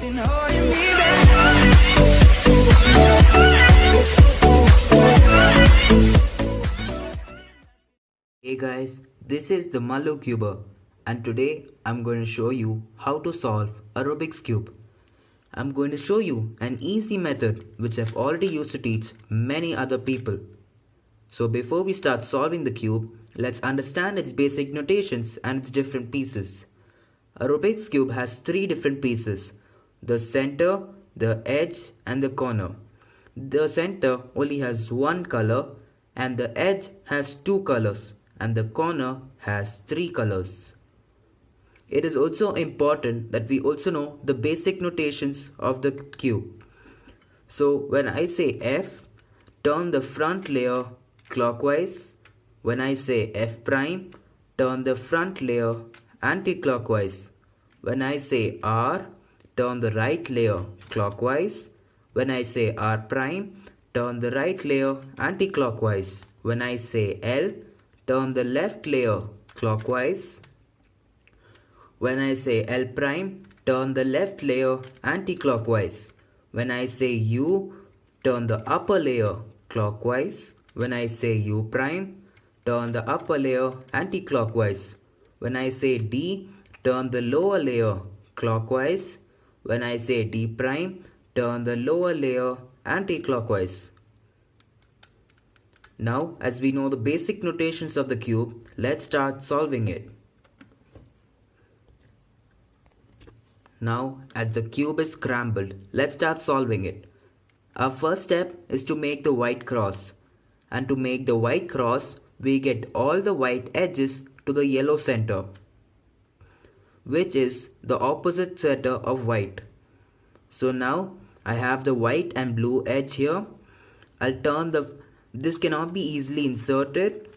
Hey guys, this is the Malu Cuber, and today I'm going to show you how to solve a Rubik's Cube. I'm going to show you an easy method which I've already used to teach many other people. So before we start solving the cube, let's understand its basic notations and its different pieces. A Rubik's Cube has three different pieces: the center, the edge and the corner. The center only has one color and the edge has two colors and the corner has three colors. It is also important that we also know the basic notations of the cube. So when I say F, turn the front layer clockwise. When I say F prime, turn the front layer anti-clockwise. When I say R, turn the right layer clockwise. When I say R prime, turn the right layer anti-clockwise. When I say L, turn the left layer clockwise. When I say L prime, turn the left layer anti-clockwise. When I say U, turn the upper layer clockwise. When I say U prime, turn the upper layer anti-clockwise. When I say D, turn the lower layer clockwise. When I say D prime, turn the lower layer anti-clockwise. Now, as we know the basic notations of the cube, let's start solving it. Now, as the cube is scrambled, let's start solving it. Our first step is to make the white cross. And to make the white cross, we get all the white edges to the yellow center, which is the opposite center of white. So now, I have the white and blue edge here. This cannot be easily inserted.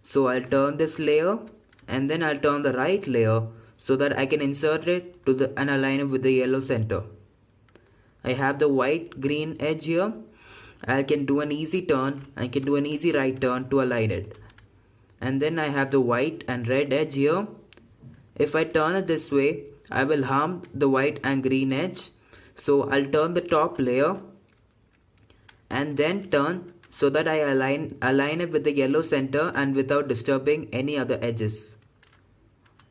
So I'll turn this layer and then I'll turn the right layer so that I can insert it and align it with the yellow center. I have the white green edge here. I can do an easy turn. I can do an easy right turn to align it. And then I have the white and red edge here. If I turn it this way, I will harm the white and green edge. So I'll turn the top layer and then turn so that I align it with the yellow center and without disturbing any other edges.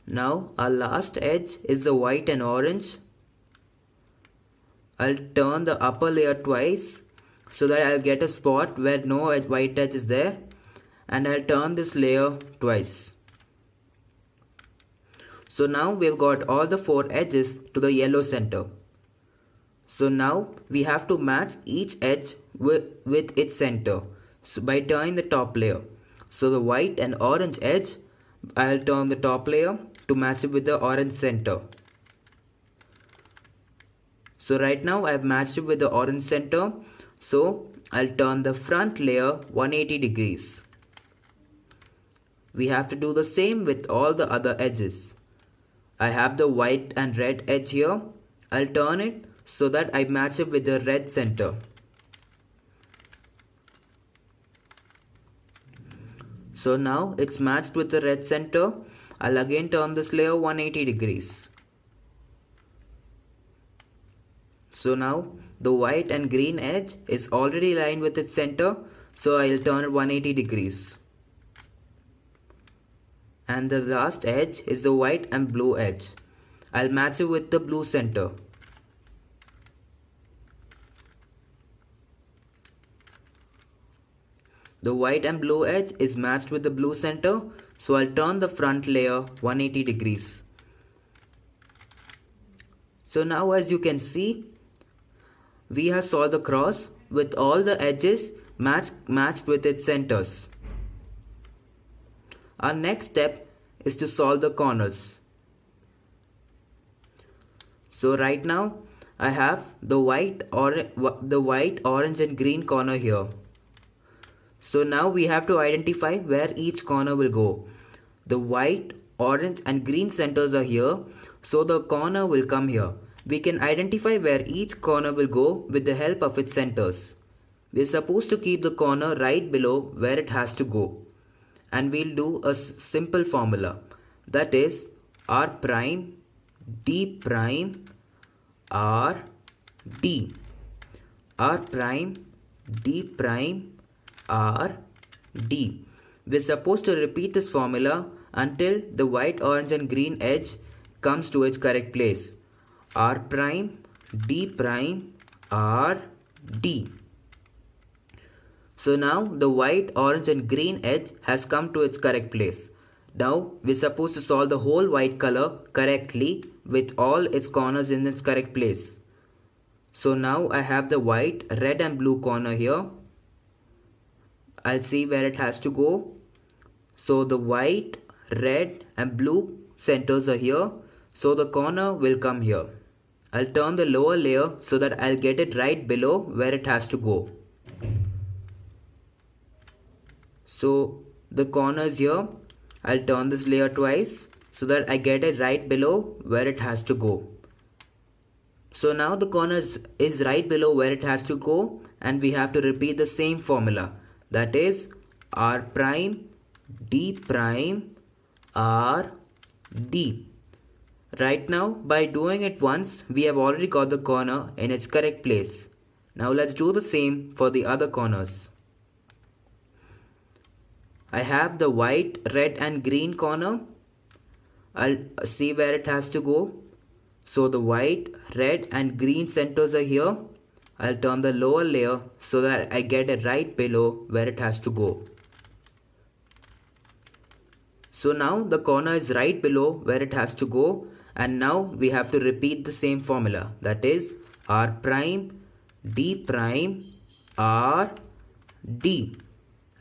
Now our last edge is the white and orange. I'll turn the upper layer twice so that I'll get a spot where no white edge is there, and I'll turn this layer twice. So now we've got all the four edges to the yellow center. So now we have to match each edge with its center by turning the top layer. So the white and orange edge, I'll turn the top layer to match it with the orange center. So right now I've matched it with the orange center. So I'll turn the front layer 180 degrees. We have to do the same with all the other edges. I have the white and red edge here. I'll turn it so that I match it with the red center. So now it's matched with the red center. I'll again turn this layer 180 degrees. So now the white and green edge is already aligned with its center. So I'll turn it 180 degrees. And the last edge is the white and blue edge. I'll match it with the blue center. The white and blue edge is matched with the blue center, so I'll turn the front layer 180 degrees. So now as you can see, we have solved the cross with all the edges matched with its centers. Our next step is to solve the corners. So right now I have the white, orange and green corner here. So now we have to identify where each corner will go. The white, orange and green centers are here, so the corner will come here. We can identify where each corner will go with the help of its centers. We are supposed to keep the corner right below where it has to go. And we'll do a simple formula. That is R prime, D prime, R, D. R prime, D prime, R, D. We're supposed to repeat this formula until the white, orange and green edge comes to its correct place. R prime, D prime, R, D. So now the white, orange and green edge has come to its correct place. Now we're supposed to solve the whole white color correctly with all its corners in its correct place. So now I have the white, red and blue corner here. I'll see where it has to go. So the white, red and blue centers are here. So the corner will come here. I'll turn the lower layer so that I'll get it right below where it has to go. So the corner is here. I'll turn this layer twice so that I get it right below where it has to go. So now the corner is right below where it has to go, and we have to repeat the same formula. That is R prime, D prime, R, D. Right now, by doing it once, we have already got the corner in its correct place. Now let's do the same for the other corners. I have the white, red and green corner. I'll see where it has to go. So the white, red and green centers are here. I'll turn the lower layer so that I get it right below where it has to go. So now the corner is right below where it has to go, and now we have to repeat the same formula. That is R prime, D prime, R, D.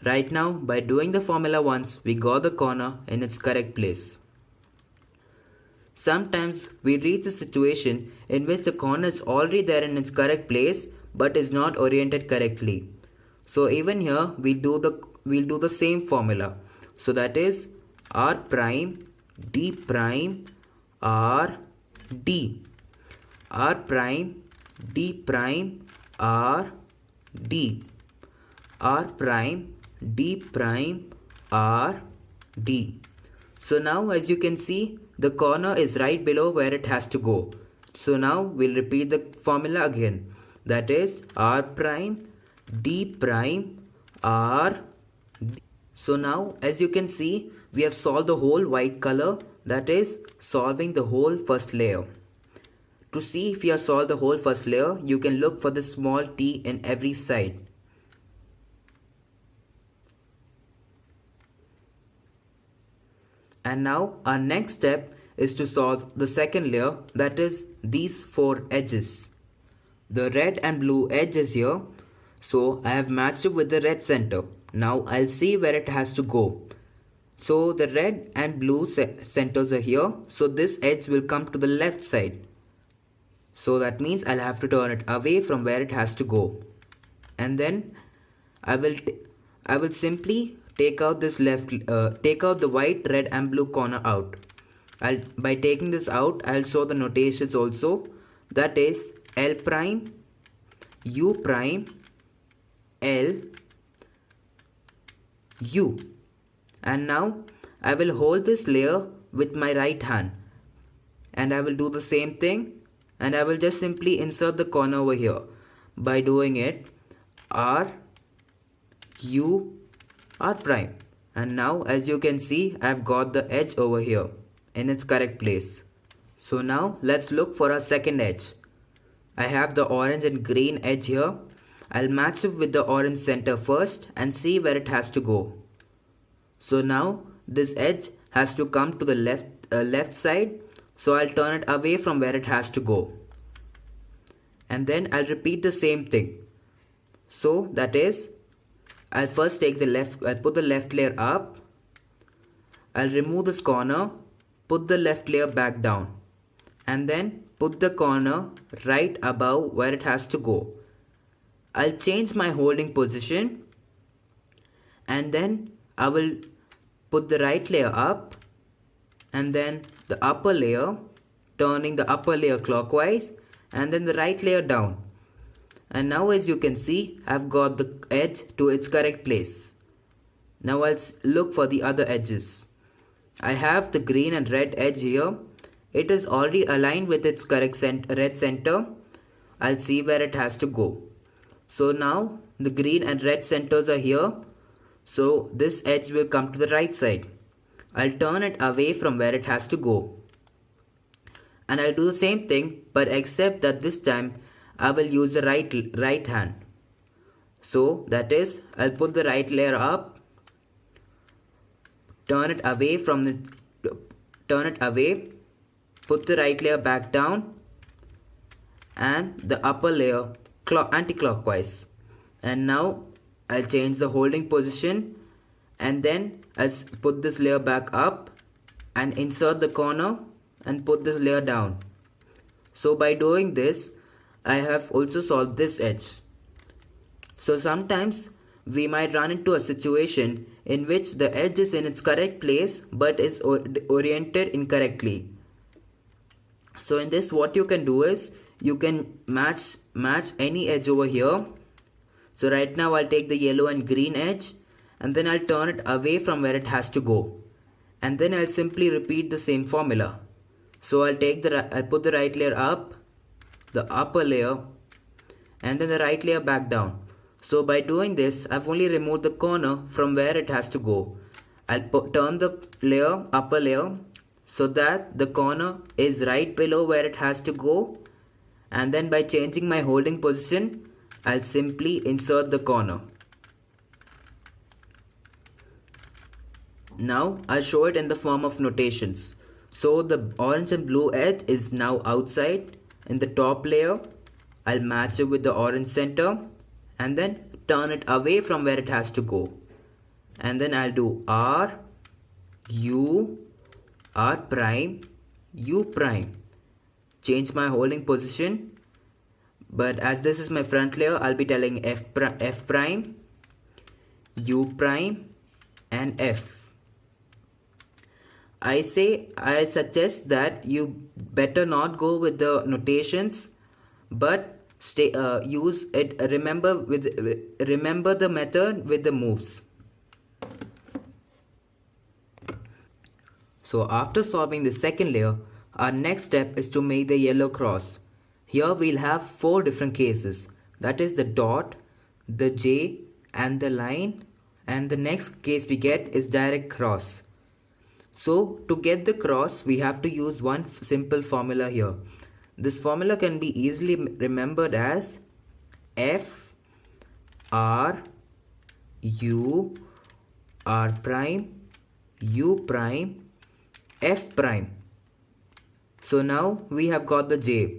Right now, by doing the formula once, we got the corner in its correct place. Sometimes we reach a situation in which the corner is already there in its correct place but is not oriented correctly. So even here we'll do the same formula. So that is R prime, D prime, R, D. R prime, D prime, R, D. R prime, D prime, R, D. So now as you can see, the corner is right below where it has to go. So now we'll repeat the formula again. That is R prime, D prime, R, D. So now as you can see, we have solved the whole white color, that is solving the whole first layer. To see if you have solved the whole first layer, you can look for the small T in every side. And now our next step is to solve the second layer, that is these four edges. The red and blue edge is here, so I have matched it with the red center. Now I'll see where it has to go. So the red and blue centers are here, so this edge will come to the left side. So that means I'll have to turn it away from where it has to go. And then I will simply take out this take out the white, red and blue corner out. By taking this out, I'll show the notations also. That is L prime, U prime, L, U. And now I will hold this layer with my right hand. And I will do the same thing. And I will just simply insert the corner over here. By doing it, R, U, R prime. And now as you can see, I've got the edge over here in its correct place. So now let's look for our second edge. I have the orange and green edge here. I'll match it with the orange center first and see where it has to go. So now this edge has to come to the left side. So I'll turn it away from where it has to go. And then I'll repeat the same thing. So that is, I'll first take I'll put the left layer up. I'll remove this corner, put the left layer back down. And then put the corner right above where it has to go. I'll change my holding position. And then I will put the right layer up. And then the upper layer, turning the upper layer clockwise, and then the right layer down. And now as you can see, I've got the edge to its correct place. Now I'll look for the other edges. I have the green and red edge here. it is already aligned with its correct red center, I'll see where it has to go. So now the green and red centers are here. So this edge will come to the right side. I'll turn it away from where it has to go. And I'll do the same thing, but except that this time I will use the right hand. So that is, I'll put the right layer up, turn it away, put the right layer back down, and the upper layer anti-clockwise. And now I'll change the holding position, and then I'll put this layer back up and insert the corner and put this layer down. So by doing this, I have also solved this edge. So sometimes we might run into a situation in which the edge is in its correct place but is oriented incorrectly. So in this, what you can do is you can match any edge over here. So right now I'll take the yellow and green edge, and then I'll turn it away from where it has to go, and then I'll simply repeat the same formula. So I'll put the right layer up, the upper layer, and then the right layer back down. So by doing this, I've only removed the corner from where it has to go. I'll turn the upper layer, so that the corner is right below where it has to go, and then by changing my holding position, I'll simply insert the corner. Now I'll show it in the form of notations. So the orange and blue edge is now outside. In the top layer, I'll match it with the orange center and then turn it away from where it has to go. And then I'll do R, U, R prime, U prime. Change my holding position. But as this is my front layer, I'll be telling F prime, U prime, and F. I suggest that you better not go with the notations, but use it. Remember the method with the moves. So after solving the second layer, our next step is to make the yellow cross. Here we'll have 4 different cases. That is the dot, the J, and the line, and the next case we get is direct cross. So to get the cross, we have to use one simple formula here. This formula can be easily remembered as F R U R prime U prime F prime. So now we have got the J.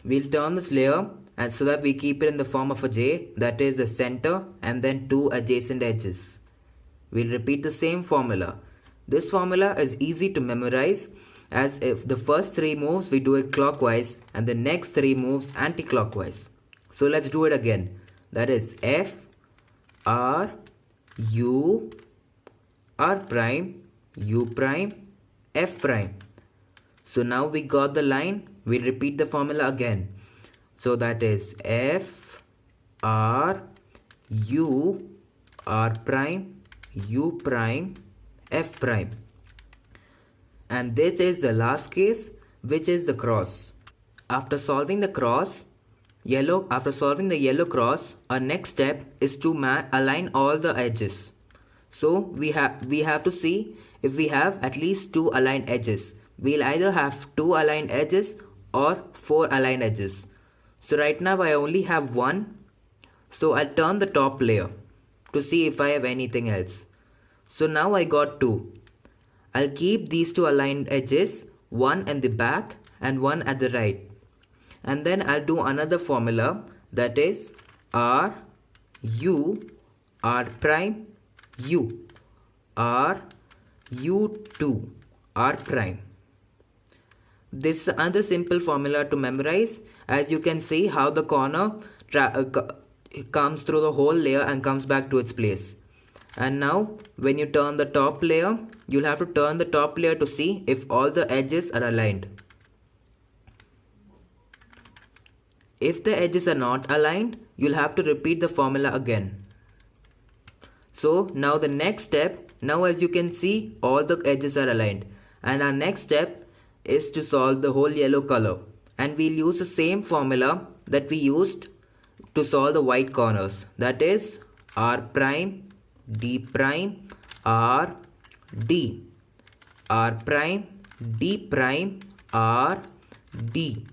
We'll turn this layer and so that we keep it in the form of a J, that is the center and then 2 adjacent edges. We'll repeat the same formula. This formula is easy to memorize, as if the first 3 moves we do it clockwise and the next 3 moves anti-clockwise. So let's do it again. That is F R U R prime U prime F prime. So now we got the line. We'll repeat the formula again. So that is F R U R prime U prime F prime. And this is the last case, which is the cross. After solving the yellow cross, our next step is to align all the edges. So we have to see if we have at least 2 aligned edges. We'll either have 2 aligned edges or 4 aligned edges. So right now I only have 1. So I'll turn the top layer to see if I have anything else. So now I got 2. I'll keep these 2 aligned edges, one at the back and one at the right. And then I'll do another formula, that is R U R prime U R U2 R prime. This is another simple formula to memorize, as you can see how the corner comes through the whole layer and comes back to its place. And now when you turn the top layer, you'll have to turn the top layer to see if all the edges are aligned. If the edges are not aligned, you'll have to repeat the formula again. So now as you can see, all the edges are aligned. And our next step, is to solve the whole yellow color, and we'll use the same formula that we used to solve the white corners, that is r prime d prime r d, r prime d prime r d,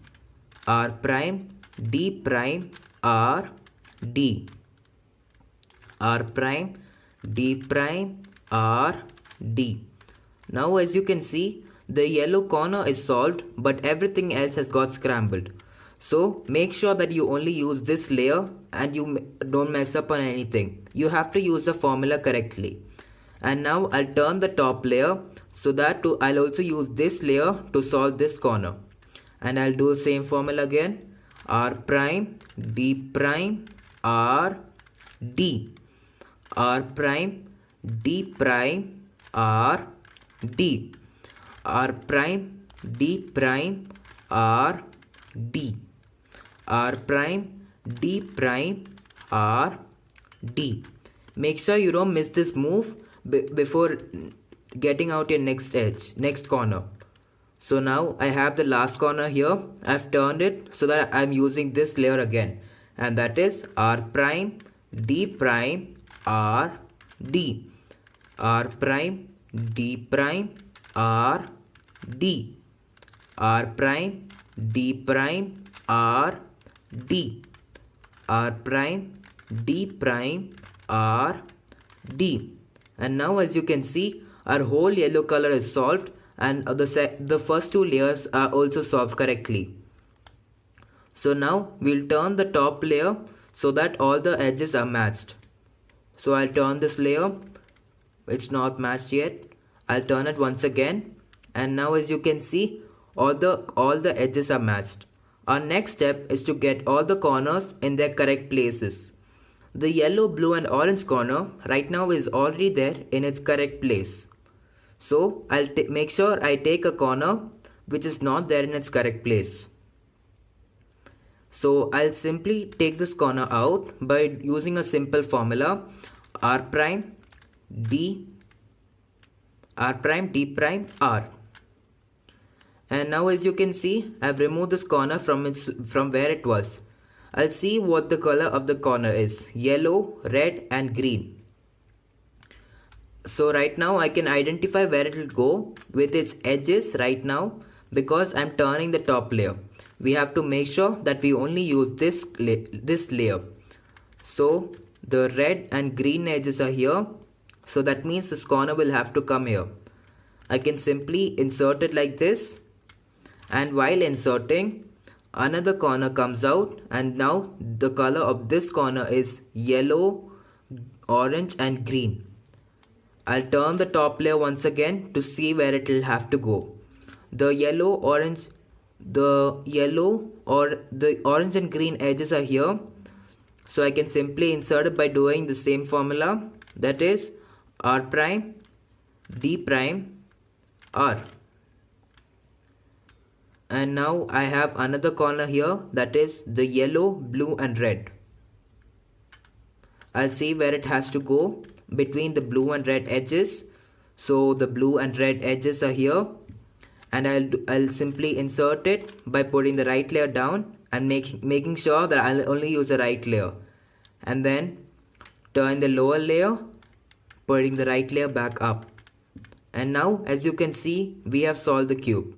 r prime d prime r d, r prime d prime r d. Now as you can see, the yellow corner is solved, but everything else has got scrambled. So make sure that you only use this layer and you don't mess up on anything. You have to use the formula correctly. And now I'll turn the top layer so that I'll also use this layer to solve this corner. And I'll do the same formula again. R prime d prime r d, r prime d prime r d, r prime d prime r d, r prime d prime r d. Make sure you don't miss this move before getting out your next corner. So now I have the last corner here. I've turned it so that I'm using this layer again, and that is r prime d prime r d, r prime d prime r d, r prime d prime r d, r prime d prime r d. And now as you can see, our whole yellow color is solved, and the first two layers are also solved correctly. So now we'll turn the top layer so that all the edges are matched. So I'll turn this layer, it's not matched yet. I'll turn it once again, and now as you can see, all the edges are matched. Our next step is to get all the corners in their correct places. The yellow, blue and orange corner right now is already there in its correct place. So I'll make sure I take a corner which is not there in its correct place. So I'll simply take this corner out by using a simple formula, r prime d prime r. And now as you can see, I've removed this corner from where it was. I'll see what the color of the corner is, yellow, red and green. So right now I can identify where it will go with its edges right now, because I'm turning the top layer. We have to make sure that we only use this layer. So the red and green edges are here, so that means this corner will have to come here. I can simply insert it like this, and while inserting, another corner comes out, and now the color of this corner is yellow, orange and green. I'll turn the top layer once again to see where it will have to go. The orange and green edges are here, so I can simply insert it by doing the same formula, that is r prime d prime r. And now I have another corner here, that is the yellow, blue and red. I'll see where it has to go between the blue and red edges. So the blue and red edges are here, and I'll simply insert it by putting the right layer down and making sure that I'll only use the right layer, and then turn the lower layer, putting the right layer back up. And now as you can see, we have solved the cube.